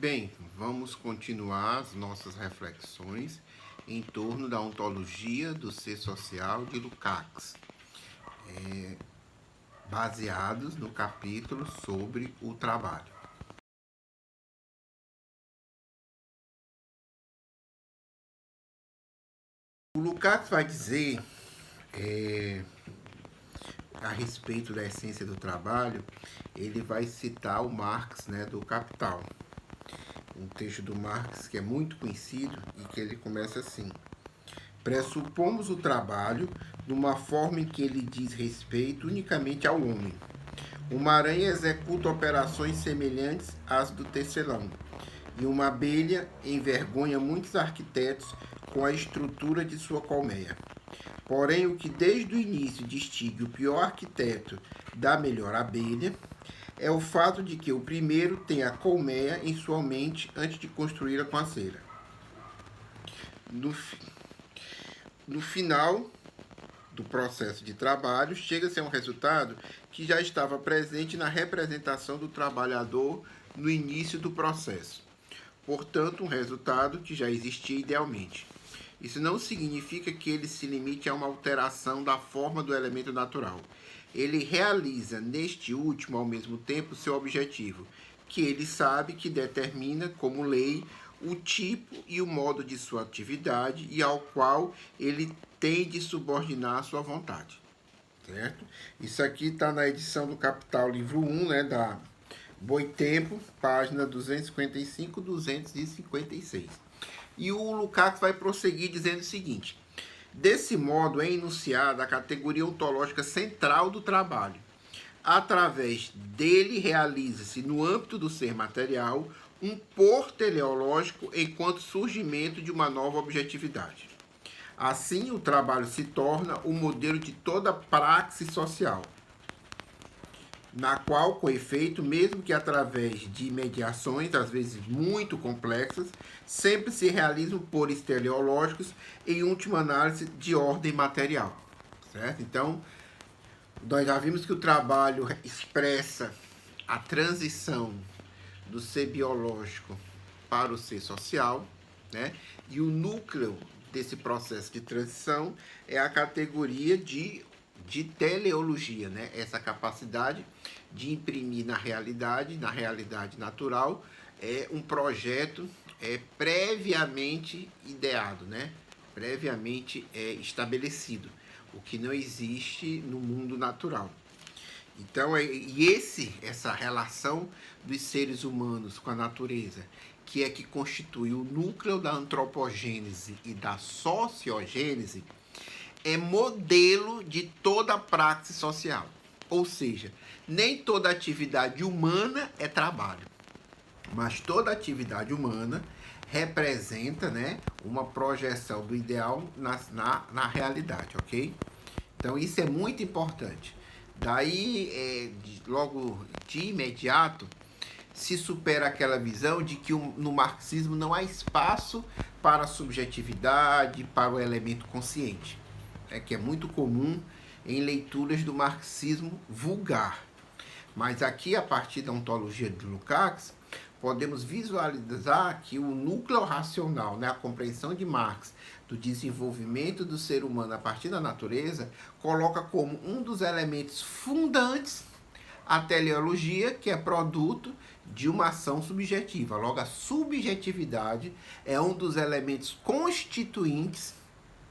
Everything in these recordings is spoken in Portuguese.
Bem, vamos continuar as nossas reflexões em torno da ontologia do ser social de Lukács, baseados no capítulo sobre o trabalho. O Lukács vai dizer a respeito da essência do trabalho, ele vai citar o Marx, do Capital. Um texto do Marx que é muito conhecido e que ele começa assim: pressupomos o trabalho numa forma em que ele diz respeito unicamente ao homem. Uma aranha executa operações semelhantes às do tecelão, e uma abelha envergonha muitos arquitetos com a estrutura de sua colmeia. Porém, o que desde o início distingue o pior arquiteto da melhor abelha é o fato de que o primeiro tem a colmeia em sua mente antes de construí-la com a cera. No final do processo de trabalho, chega-se a um resultado que já estava presente na representação do trabalhador no início do processo. Portanto, um resultado que já existia idealmente. Isso não significa que ele se limite a uma alteração da forma do elemento natural. Ele realiza neste último, ao mesmo tempo, seu objetivo, que ele sabe que determina como lei o tipo e o modo de sua atividade e ao qual ele tem de subordinar a sua vontade. Certo? Isso aqui está na edição do Capital, livro 1, da Boitempo, página 255 e 256. E o Lukács vai prosseguir dizendo o seguinte: desse modo é enunciada a categoria ontológica central do trabalho. Através dele realiza-se, no âmbito do ser material, um por teleológico enquanto surgimento de uma nova objetividade. Assim, o trabalho se torna o modelo de toda praxe social, na qual, com efeito, mesmo que através de mediações, às vezes muito complexas, sempre se realizam pores teleológicos, em última análise, de ordem material. Certo? Então, nós já vimos que o trabalho expressa a transição do ser biológico para o ser social, e o núcleo desse processo de transição é a categoria de teleologia, essa capacidade de imprimir na realidade natural, um projeto previamente ideado, previamente estabelecido, o que não existe no mundo natural. Então, essa relação dos seres humanos com a natureza, que é que constitui o núcleo da antropogênese e da sociogênese, é modelo de toda a praxe social. Ou seja, nem toda atividade humana é trabalho, mas toda atividade humana representa, uma projeção do ideal na realidade, ok? Então, isso é muito importante. Daí, logo de imediato, se supera aquela visão de que no marxismo não há espaço para a subjetividade, para o elemento consciente, que é muito comum em leituras do marxismo vulgar. Mas aqui, a partir da ontologia de Lukács, podemos visualizar que o núcleo racional, a compreensão de Marx do desenvolvimento do ser humano a partir da natureza, coloca como um dos elementos fundantes a teleologia, que é produto de uma ação subjetiva. Logo, a subjetividade é um dos elementos constituintes,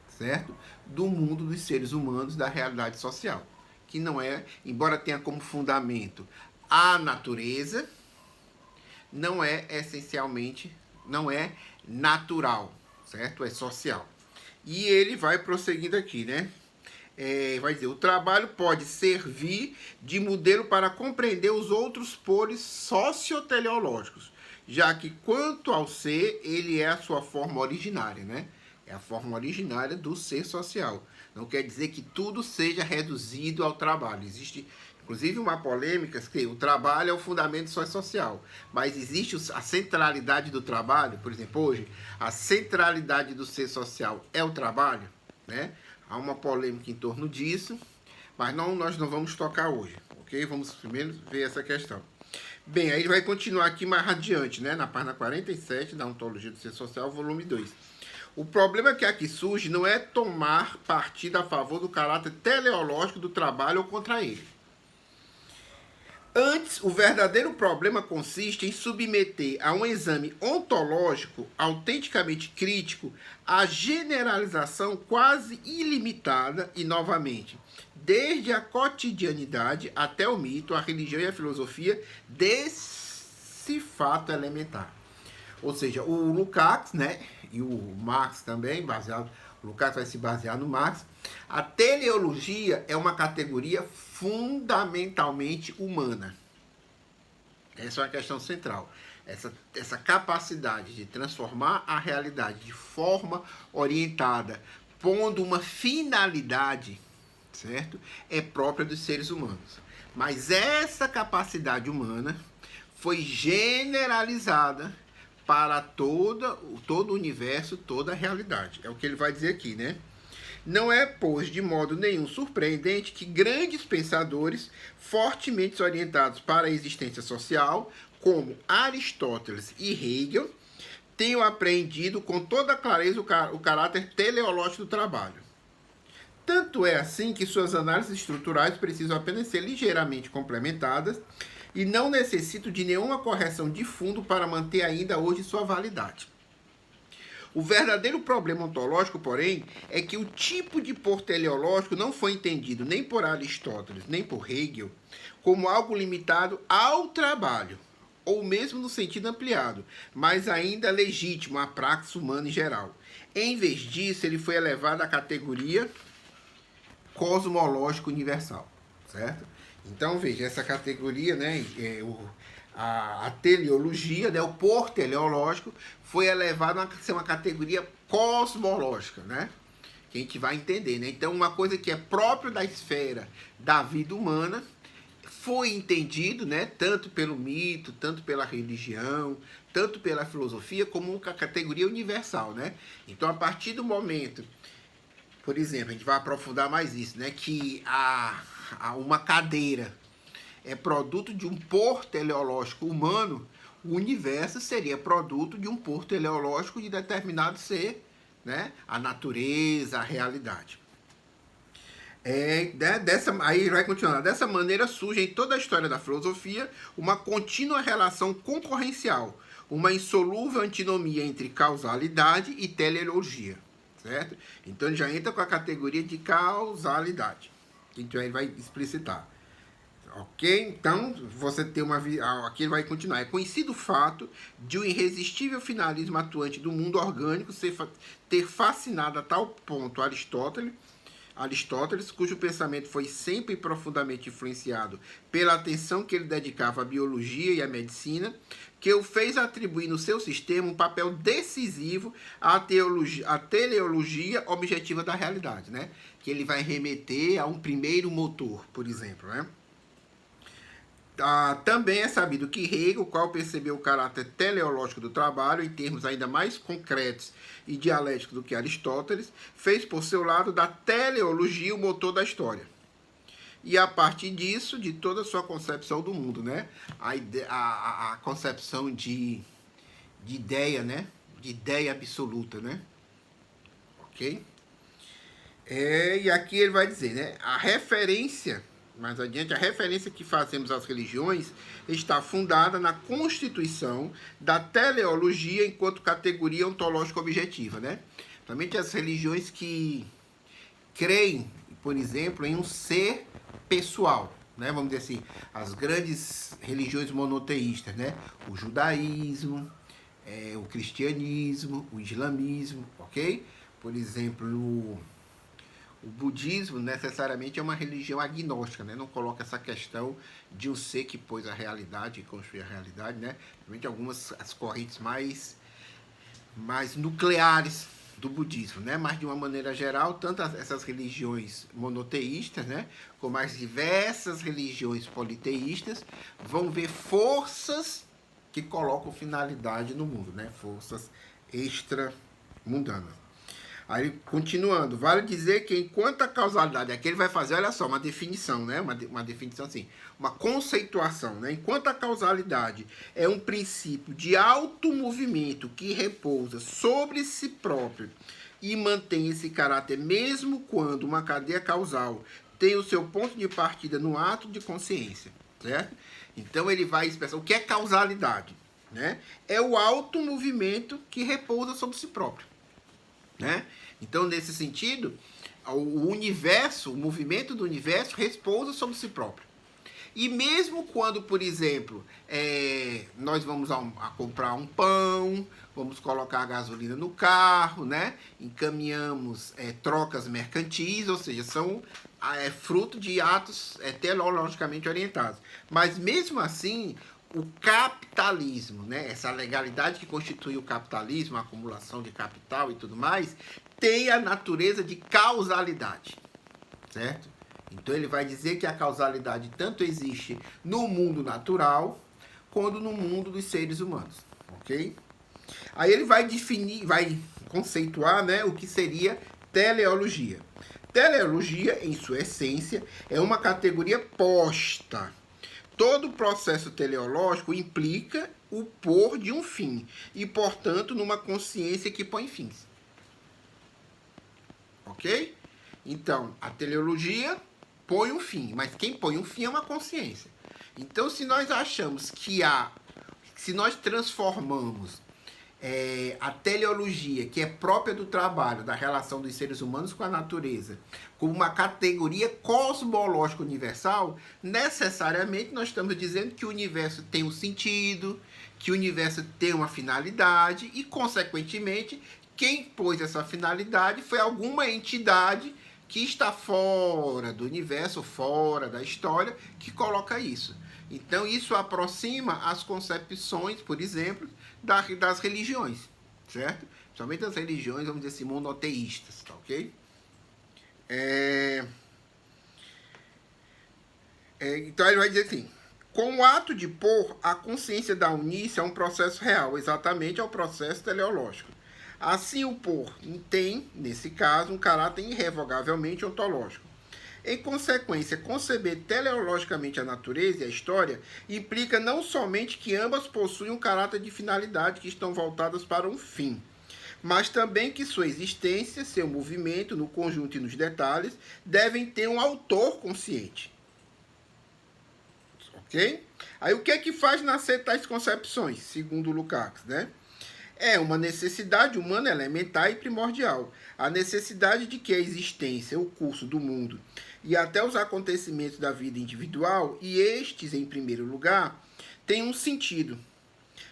certo, do mundo dos seres humanos, da realidade social, que não é, embora tenha como fundamento a natureza, não é essencialmente, não é natural, certo? É social. E ele vai prosseguindo aqui, vai dizer: o trabalho pode servir de modelo para compreender os outros polos socioteleológicos, já que, quanto ao ser, ele é a sua forma originária, É a forma originária do ser social. Não quer dizer que tudo seja reduzido ao trabalho. Existe, inclusive, uma polêmica que o trabalho é o fundamento social. Mas existe a centralidade do trabalho. Por exemplo, hoje, a centralidade do ser social é o trabalho, Há uma polêmica em torno disso, mas nós não vamos tocar hoje, ok? Vamos primeiro ver essa questão. Bem, aí ele vai continuar aqui mais adiante, né? Na página 47 da Ontologia do Ser Social, volume 2. O problema que aqui surge não é tomar partido a favor do caráter teleológico do trabalho ou contra ele. Antes, o verdadeiro problema consiste em submeter a um exame ontológico autenticamente crítico a generalização quase ilimitada e, novamente, desde a cotidianidade até o mito, a religião e a filosofia desse fato elementar. Ou seja, o Lukács, né, e o Marx também, o Lukács vai se basear no Marx, a teleologia é uma categoria fundamentalmente humana. Essa é uma questão central. Essa capacidade de transformar a realidade de forma orientada, pondo uma finalidade, certo? É própria dos seres humanos. Mas essa capacidade humana foi generalizada para todo o universo, toda a realidade. É o que ele vai dizer aqui, né? Não é, pois, de modo nenhum surpreendente que grandes pensadores, fortemente orientados para a existência social, como Aristóteles e Hegel, tenham apreendido com toda clareza o caráter teleológico do trabalho. Tanto é assim que suas análises estruturais precisam apenas ser ligeiramente complementadas e não necessitam de nenhuma correção de fundo para manter ainda hoje sua validade. O verdadeiro problema ontológico, porém, é que o tipo de por teleológico não foi entendido nem por Aristóteles, nem por Hegel, como algo limitado ao trabalho, ou mesmo no sentido ampliado, mas ainda legítimo à praxis humana em geral. Em vez disso, ele foi elevado à categoria cosmológico universal, certo? Então, veja, essa categoria, né, a teleologia, né, o por teleológico, foi elevado a ser uma categoria cosmológica, né? Que a gente vai entender, né? Então, uma coisa que é própria da esfera da vida humana foi entendido, né, tanto pelo mito, tanto pela religião, tanto pela filosofia, como uma categoria universal, né? Então, a partir do momento, por exemplo, a gente vai aprofundar mais isso, né, que uma cadeira é produto de um por teleológico humano, o universo seria produto de um por teleológico de determinado ser, né? A natureza, a realidade. Aí vai continuar. Dessa maneira surge em toda a história da filosofia uma contínua relação concorrencial, uma insolúvel antinomia entre causalidade e teleologia, certo? Então ele já entra com a categoria de causalidade. Então ele vai explicitar. Ok? Então, você tem uma... Aqui ele vai continuar. É conhecido o fato de um irresistível finalismo atuante do mundo orgânico ter fascinado a tal ponto Aristóteles, cujo pensamento foi sempre profundamente influenciado pela atenção que ele dedicava à biologia e à medicina, que o fez atribuir no seu sistema um papel decisivo à teleologia objetiva da realidade, né? Que ele vai remeter a um primeiro motor, por exemplo, né? Também é sabido que Hegel, qual percebeu o caráter teleológico do trabalho em termos ainda mais concretos e dialéticos do que Aristóteles, fez por seu lado da teleologia o motor da história. E a partir disso, de toda a sua concepção do mundo, né? A concepção de ideia, né? De ideia absoluta, né? Ok? E aqui ele vai dizer, né? A referência... Mais adiante, a referência que fazemos às religiões está fundada na constituição da teleologia enquanto categoria ontológica objetiva, né? Somente as religiões que creem, por exemplo, em um ser pessoal, né? Vamos dizer assim, as grandes religiões monoteístas, né? O judaísmo, o cristianismo, o islamismo, ok? Por exemplo, o budismo necessariamente é uma religião agnóstica, né? Não coloca essa questão de um ser que pôs a realidade e construiu a realidade, né? Realmente algumas as correntes mais nucleares do budismo, né? Mas de uma maneira geral, tanto essas religiões monoteístas, né, como as diversas religiões politeístas vão ver forças que colocam finalidade no mundo, né? Forças extramundanas. Aí, continuando, vale dizer que enquanto a causalidade, aqui ele vai fazer, olha só, uma definição, né? Uma definição assim, uma conceituação, né? Enquanto a causalidade é um princípio de automovimento que repousa sobre si próprio e mantém esse caráter mesmo quando uma cadeia causal tem o seu ponto de partida no ato de consciência, certo? Então ele vai expressar o que é causalidade, né? É o automovimento que repousa sobre si próprio, né? Então, nesse sentido, o universo, o movimento do universo repousa sobre si próprio. E mesmo quando, por exemplo, nós vamos a comprar um pão, vamos colocar a gasolina no carro, né? Encaminhamos trocas mercantis, ou seja, são fruto de atos teleologicamente orientados. Mas mesmo assim, o capitalismo, né? Essa legalidade que constitui o capitalismo, a acumulação de capital e tudo mais, tem a natureza de causalidade, certo? Então ele vai dizer que a causalidade tanto existe no mundo natural quanto no mundo dos seres humanos, ok? Aí ele vai definir, vai conceituar, né, o que seria teleologia. Teleologia, em sua essência, é uma categoria posta. Todo processo teleológico implica o pôr de um fim e, portanto, numa consciência que põe fins. Ok? Então, a teleologia põe um fim, mas quem põe um fim é uma consciência. Então, se nós achamos que se nós transformamos a teleologia, que é própria do trabalho, da relação dos seres humanos com a natureza, como uma categoria cosmológica universal, necessariamente nós estamos dizendo que o universo tem um sentido, que o universo tem uma finalidade e, consequentemente, quem pôs essa finalidade foi alguma entidade que está fora do universo, fora da história, que coloca isso. Então, isso aproxima as concepções, por exemplo, das religiões, certo? Principalmente das religiões, vamos dizer assim, monoteístas, tá ok? Então, ele vai dizer assim, com o ato de pôr, a consciência da unícia é um processo real, exatamente é o processo teleológico. Assim, o pôr tem, nesse caso, um caráter irrevogavelmente ontológico. Em consequência, conceber teleologicamente a natureza e a história implica não somente que ambas possuem um caráter de finalidade que estão voltadas para um fim, mas também que sua existência, seu movimento, no conjunto e nos detalhes, devem ter um autor consciente. Ok? Aí o que é que faz nascer tais concepções, segundo Lukács, né? É uma necessidade humana elementar e primordial. A necessidade de que a existência, o curso do mundo e até os acontecimentos da vida individual, e estes em primeiro lugar, têm um sentido.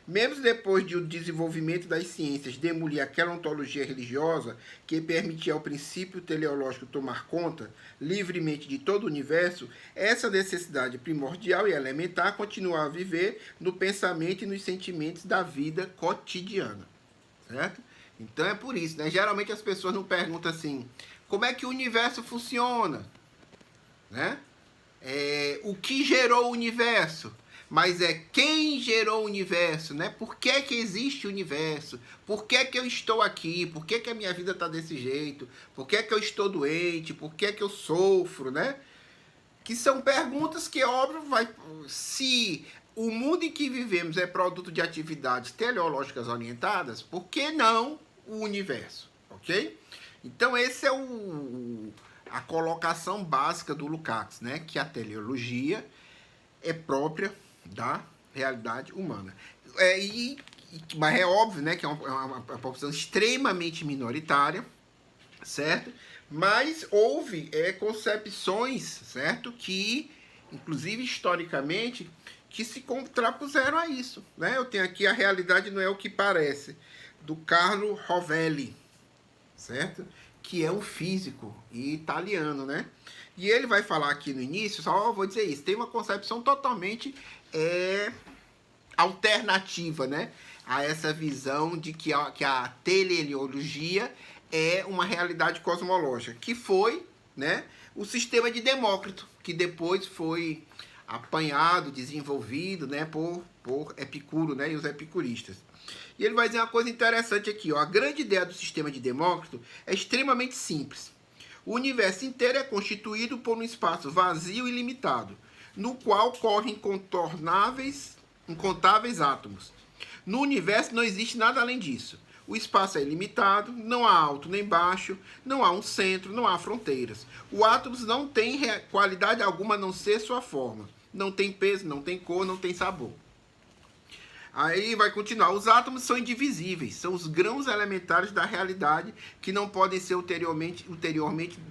Mesmo depois do desenvolvimento das ciências demolir aquela ontologia religiosa que permitia ao princípio teleológico tomar conta livremente de todo o universo, essa necessidade primordial e elementar continua a viver no pensamento e nos sentimentos da vida cotidiana, certo? Então é por isso, né? Geralmente as pessoas não perguntam assim, como é que o universo funciona, né? O que gerou o universo? Mas quem gerou o universo, né? Por que que existe o universo? Por que que eu estou aqui? Por que que a minha vida está desse jeito? Por que que eu estou doente? Por que que eu sofro, né? Que são perguntas que, óbvio, se o mundo em que vivemos é produto de atividades teleológicas orientadas, por que não o universo? Ok? Então, esse é a colocação básica do Lukács, né? Que a teleologia é própria da realidade humana. Mas é óbvio, né, que é uma população extremamente minoritária, certo? Mas houve concepções, certo? Que, inclusive historicamente, que se contrapuseram a isso, né? Eu tenho aqui A Realidade Não É o que Parece, do Carlo Rovelli, certo? Que é um físico italiano, né? E ele vai falar aqui no início, só vou dizer isso, tem uma concepção totalmente alternativa, né? A essa visão de que a teleologia é uma realidade cosmológica, que foi, né, o sistema de Demócrito, que depois foi apanhado, desenvolvido, né, por Epicuro, né, e os epicuristas. E ele vai dizer uma coisa interessante aqui, ó, a grande ideia do sistema de Demócrito é extremamente simples. O universo inteiro é constituído por um espaço vazio e limitado, no qual correm incontáveis átomos. No universo não existe nada além disso. O espaço é ilimitado, não há alto nem baixo, não há um centro, não há fronteiras. O átomo não tem qualidade alguma a não ser sua forma. Não tem peso, não tem cor, não tem sabor. Aí vai continuar. Os átomos são indivisíveis, são os grãos elementares da realidade que não podem ser ulteriormente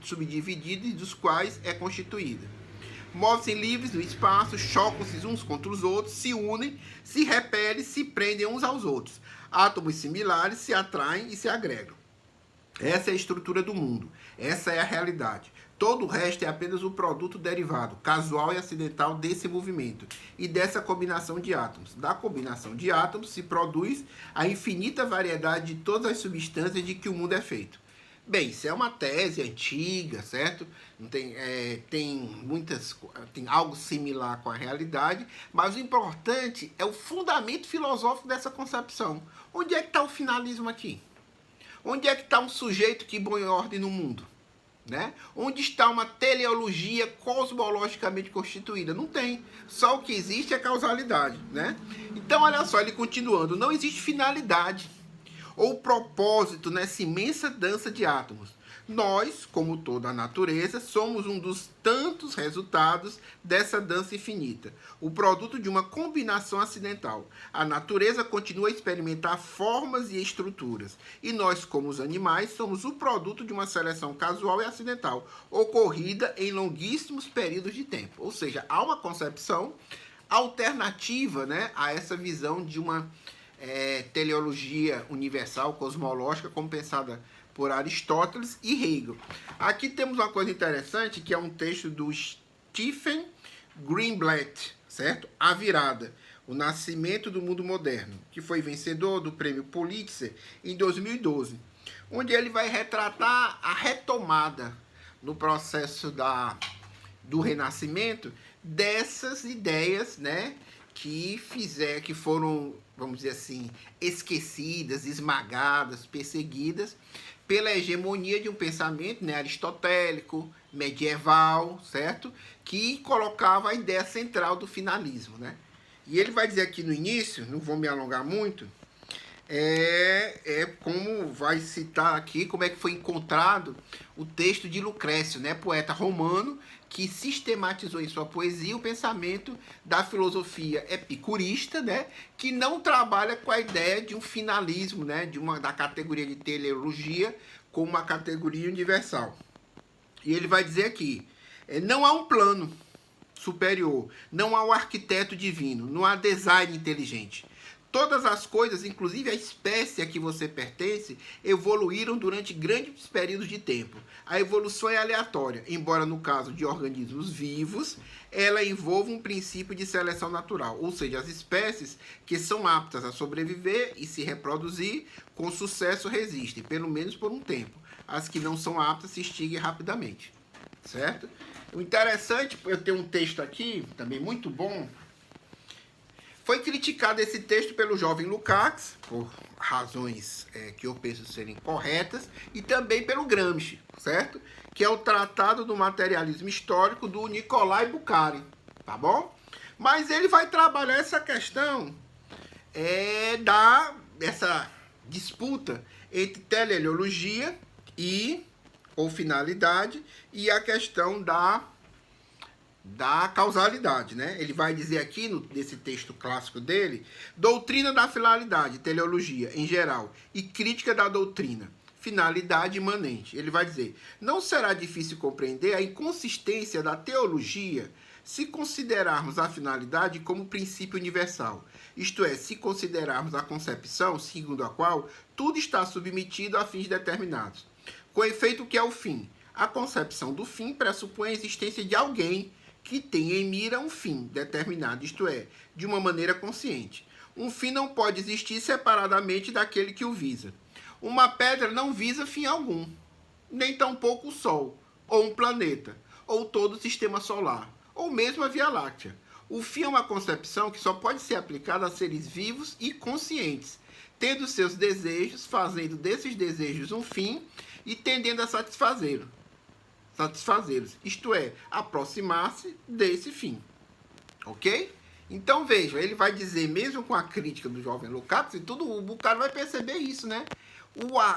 subdivididos e dos quais é constituída. Movem-se livres no espaço, chocam-se uns contra os outros, se unem, se repelem, se prendem uns aos outros. Átomos similares se atraem e se agregam. Essa é a estrutura do mundo. Essa é a realidade. Todo o resto é apenas o produto derivado, casual e acidental desse movimento e dessa combinação de átomos. Da combinação de átomos se produz a infinita variedade de todas as substâncias de que o mundo é feito. Bem, isso é uma tese antiga, certo? Tem algo similar com a realidade, mas o importante é o fundamento filosófico dessa concepção. Onde é que está o finalismo aqui? Onde é que está um sujeito que põe ordem no mundo? Né? Onde está uma teleologia cosmologicamente constituída? Não tem. Só o que existe é causalidade. Né? Então, olha só, ele continuando. Não existe finalidade ou propósito nessa imensa dança de átomos. Nós, como toda a natureza, somos um dos tantos resultados dessa dança infinita, o produto de uma combinação acidental. A natureza continua a experimentar formas e estruturas, e nós, como os animais, somos o produto de uma seleção casual e acidental, ocorrida em longuíssimos períodos de tempo. Ou seja, há uma concepção alternativa, né, a essa visão de uma teleologia universal, cosmológica, como pensada por Aristóteles e Hegel. Aqui temos uma coisa interessante, que é um texto do Stephen Greenblatt, certo? A Virada, o Nascimento do Mundo Moderno, que foi vencedor do Prêmio Pulitzer em 2012, onde ele vai retratar a retomada no processo do Renascimento dessas ideias, né, que foram, vamos dizer assim, esquecidas, esmagadas, perseguidas pela hegemonia de um pensamento, né, aristotélico, medieval, certo? Que colocava a ideia central do finalismo, né? E ele vai dizer aqui no início, não vou me alongar muito, como vai citar aqui, como é que foi encontrado o texto de Lucrécio, né, poeta romano, que sistematizou em sua poesia o pensamento da filosofia epicurista, né, que não trabalha com a ideia de um finalismo, né, da categoria de teleologia como uma categoria universal. E ele vai dizer aqui, não há um plano superior, não há um arquiteto divino, não há design inteligente. Todas as coisas, inclusive a espécie a que você pertence, evoluíram durante grandes períodos de tempo. A evolução é aleatória, embora no caso de organismos vivos, ela envolva um princípio de seleção natural, ou seja, as espécies que são aptas a sobreviver e se reproduzir com sucesso resistem, pelo menos por um tempo. As que não são aptas se extinguem rapidamente, certo? O interessante, eu tenho um texto aqui, também muito bom. Foi criticado esse texto pelo jovem Lukács, por razões que eu penso serem corretas, e também pelo Gramsci, certo? Que é o Tratado do Materialismo Histórico do Nikolai Bukharin, tá bom? Mas ele vai trabalhar essa questão dessa disputa entre teleologia ou finalidade e a questão da causalidade, né? Ele vai dizer aqui, nesse texto clássico dele, doutrina da finalidade, teleologia em geral, e crítica da doutrina, finalidade imanente. Ele vai dizer, não será difícil compreender a inconsistência da teologia se considerarmos a finalidade como princípio universal, isto é, se considerarmos a concepção segundo a qual tudo está submetido a fins determinados. Com efeito, o que é o fim? A concepção do fim pressupõe a existência de alguém que tem em mira um fim determinado, isto é, de uma maneira consciente. Um fim não pode existir separadamente daquele que o visa. Uma pedra não visa fim algum, nem tampouco o Sol, ou um planeta, ou todo o sistema solar, ou mesmo a Via Láctea. O fim é uma concepção que só pode ser aplicada a seres vivos e conscientes, tendo seus desejos, fazendo desses desejos um fim e tendendo a satisfazê-los. Isto é, aproximar-se desse fim. Ok? Então veja, ele vai dizer, mesmo com a crítica do jovem Lukács e tudo, o cara vai perceber isso, né?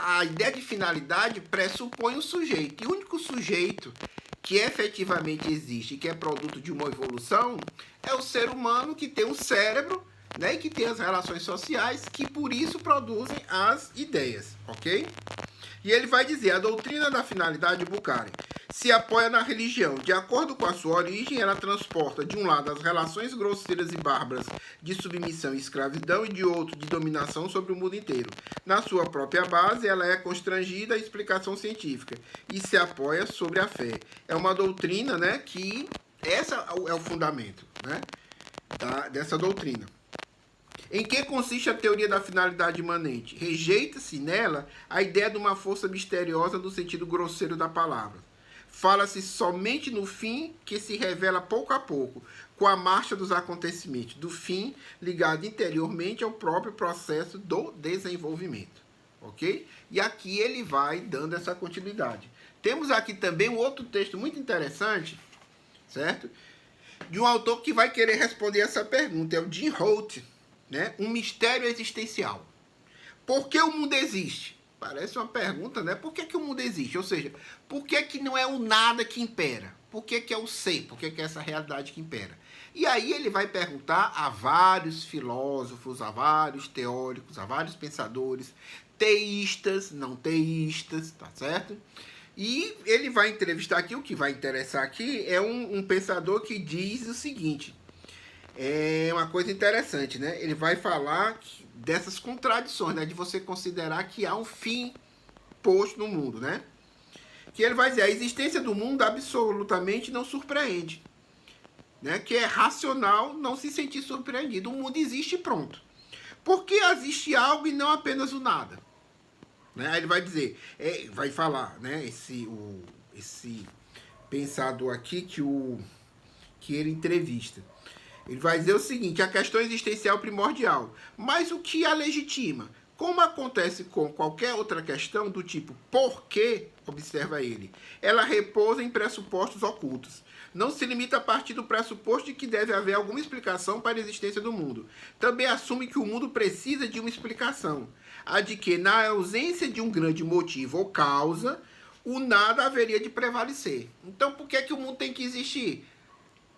A ideia de finalidade pressupõe um sujeito. E o único sujeito que efetivamente existe, que é produto de uma evolução, é o ser humano que tem um cérebro, né, e que tem as relações sociais, que por isso produzem as ideias, ok? E ele vai dizer, a doutrina da finalidade de Bukharin se apoia na religião. De acordo com a sua origem, ela transporta, de um lado, as relações grosseiras e bárbaras de submissão e escravidão, e de outro, de dominação sobre o mundo inteiro. Na sua própria base, ela é constrangida à explicação científica e se apoia sobre a fé. É uma doutrina, né, que essa é o fundamento, né, dessa doutrina. Em que consiste a teoria da finalidade imanente? Rejeita-se nela a ideia de uma força misteriosa no sentido grosseiro da palavra. Fala-se somente no fim, que se revela pouco a pouco, com a marcha dos acontecimentos, do fim ligado interiormente ao próprio processo do desenvolvimento. Ok? E aqui ele vai dando essa continuidade. Temos aqui também um outro texto muito interessante, certo? De um autor que vai querer responder essa pergunta, é o Jim Holt, né? Um mistério existencial. Por que o mundo existe? Parece uma pergunta, né? Por que o mundo existe? Ou seja, por que não é o nada que impera? Por que é o ser? Por que é essa realidade que impera? E aí ele vai perguntar a vários filósofos, a vários teóricos, a vários pensadores, teístas, não teístas, tá certo? E ele vai entrevistar aqui, o que vai interessar aqui é um pensador que diz o seguinte, é uma coisa interessante, né? Ele vai falar dessas contradições, né? De você considerar que há um fim posto no mundo, né? Que ele vai dizer, a existência do mundo absolutamente não surpreende, né? Que é racional não se sentir surpreendido. O mundo existe e pronto. Por que existe algo e não apenas o nada? Né? Aí ele vai dizer, vai falar, né? Esse pensador aqui que ele entrevista. Ele vai dizer o seguinte, a questão existencial primordial. Mas o que a legitima? Como acontece com qualquer outra questão do tipo por quê, observa ele, ela repousa em pressupostos ocultos. Não se limita a partir do pressuposto de que deve haver alguma explicação para a existência do mundo. Também assume que o mundo precisa de uma explicação. A de que, na ausência de um grande motivo ou causa, o nada haveria de prevalecer. Então, por que o mundo tem que existir?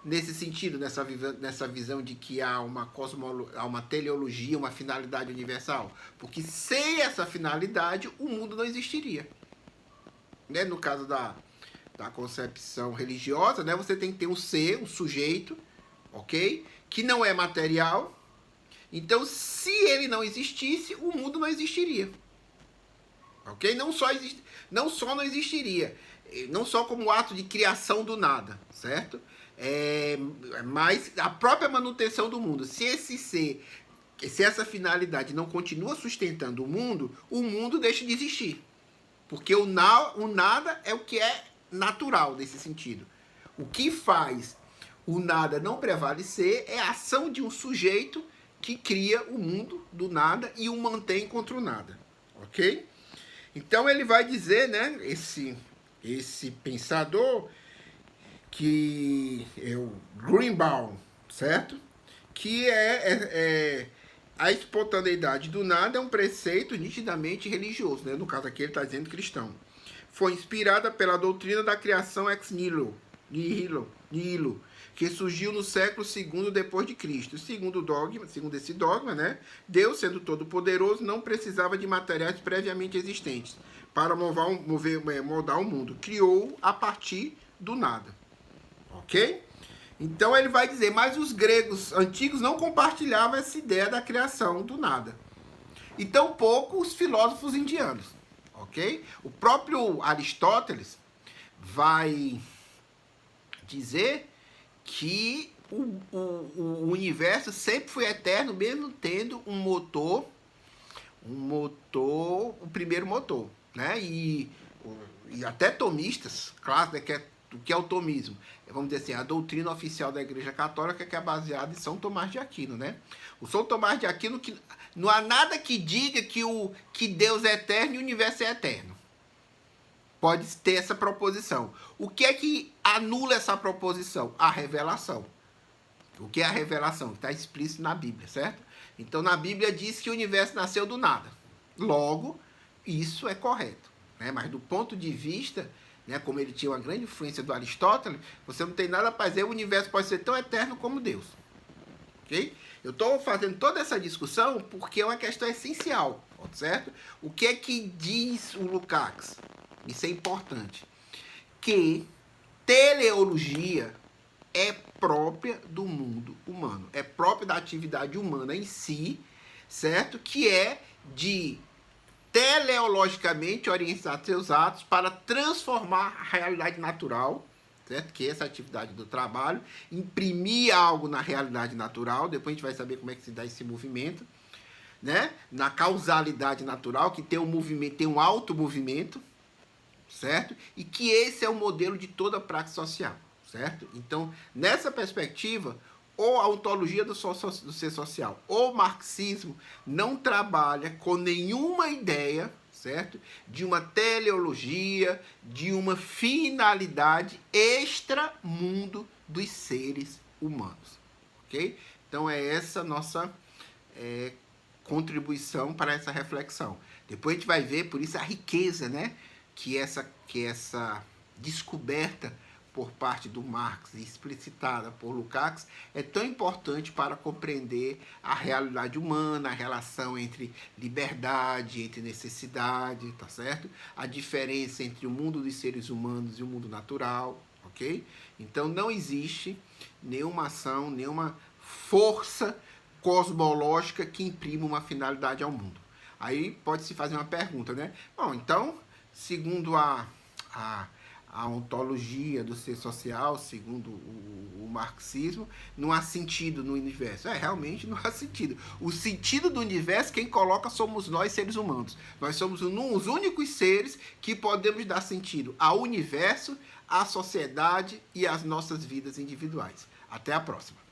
Nesse sentido, nessa visão de que há uma teleologia, uma finalidade universal. Porque sem essa finalidade, o mundo não existiria. Né? No caso da concepção religiosa, né? Você tem que ter um ser, um sujeito, ok? Que não é material. Então, se ele não existisse, o mundo não existiria. Ok? Não só não existiria, não só como ato de criação do nada, certo? Mas a própria manutenção do mundo. Se essa finalidade não continua sustentando o mundo deixa de existir. Porque o nada é o que é natural nesse sentido. O que faz o nada não prevalecer é a ação de um sujeito que cria o mundo do nada e o mantém contra o nada. Ok? Então ele vai dizer, né, esse pensador, que é o Greenbaum, certo? Que a espontaneidade do nada é um preceito nitidamente religioso, né? No caso aqui ele está dizendo cristão. Foi inspirada pela doutrina da criação ex nihilo, que surgiu no século II depois de Cristo. Segundo esse dogma, né? Deus, sendo todo-poderoso, não precisava de materiais previamente existentes para moldar o mundo. Criou a partir do nada. Ok? Então ele vai dizer, mas os gregos antigos não compartilhavam essa ideia da criação do nada. E tampouco os filósofos indianos. Ok? O próprio Aristóteles vai dizer que o universo sempre foi eterno, mesmo tendo o primeiro motor, né? E até tomistas, claro, né, que é O que é o tomismo? Vamos dizer assim, a doutrina oficial da Igreja Católica, que é baseada em São Tomás de Aquino, né? O São Tomás de Aquino, que não há nada que diga que Deus é eterno e o universo é eterno. Pode ter essa proposição. O que é que anula essa proposição? A revelação. O que é a revelação? Está explícito na Bíblia, certo? Então, na Bíblia diz que o universo nasceu do nada. Logo, isso é correto. Né? Mas do ponto de vista, né, como ele tinha uma grande influência do Aristóteles, você não tem nada para dizer, o universo pode ser tão eterno como Deus. Ok? Eu estou fazendo toda essa discussão porque é uma questão essencial, certo? O que é que diz o Lukács? Isso é importante. Que teleologia é própria do mundo humano. É própria da atividade humana em si, certo? Que é de teleologicamente orientar seus atos para transformar a realidade natural, certo? Que é essa atividade do trabalho, imprimir algo na realidade natural, depois a gente vai saber como é que se dá esse movimento, né? Na causalidade natural, que tem um movimento, tem um automovimento, certo? E que esse é o modelo de toda a prática social, certo? Então, nessa perspectiva, ou a ontologia do ser social, ou o marxismo não trabalha com nenhuma ideia, certo? De uma teleologia, de uma finalidade extra-mundo dos seres humanos, ok? Então, é essa nossa contribuição para essa reflexão. Depois a gente vai ver, por isso, a riqueza, né? Que essa descoberta por parte do Marx e explicitada por Lukács é tão importante para compreender a realidade humana, a relação entre liberdade, entre necessidade, tá certo? A diferença entre o mundo dos seres humanos e o mundo natural, ok? Então não existe nenhuma ação, nenhuma força cosmológica que imprima uma finalidade ao mundo. Aí pode-se fazer uma pergunta, né? Bom, então, segundo a ontologia do ser social, segundo o marxismo, não há sentido no universo. Realmente não há sentido. O sentido do universo, quem coloca somos nós, seres humanos. Nós somos os únicos seres que podemos dar sentido ao universo, à sociedade e às nossas vidas individuais. Até a próxima.